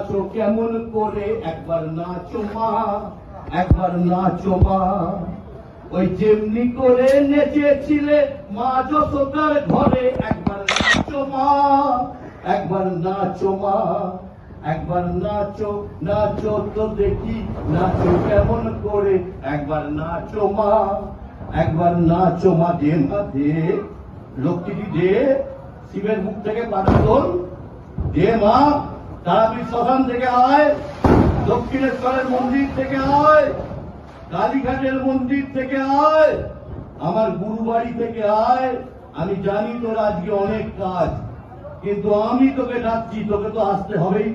নাচো কেমন করে, একবার নাচো মা, একবার নাচো মা। ওই যেমনি করে নেচেছিলে মা যশোদার ঘরে, একবার নাচো মা, একবার নাচো মা, একবার নাচো। নাচো তো দেখি, নাচো কেমন করে, একবার নাচো মা, একবার নাচো মা। দে মা দে, লক্ষ্মীটি দে, শিবের মুখ থেকে পাঠাতন দে মা। তারাপীঠ শ্মশান থেকে আয়, দক্ষিণেশ্বরের মন্দির থেকে আয়, কালীঘাটের মন্দির থেকে আয়, আমার গুরুবাড়ি থেকে আয়। আমি জানি তোর আজকে অনেক কাজ, কিন্তু আমি তোকে ডাকছি, তোকে তো আসতে হবেই।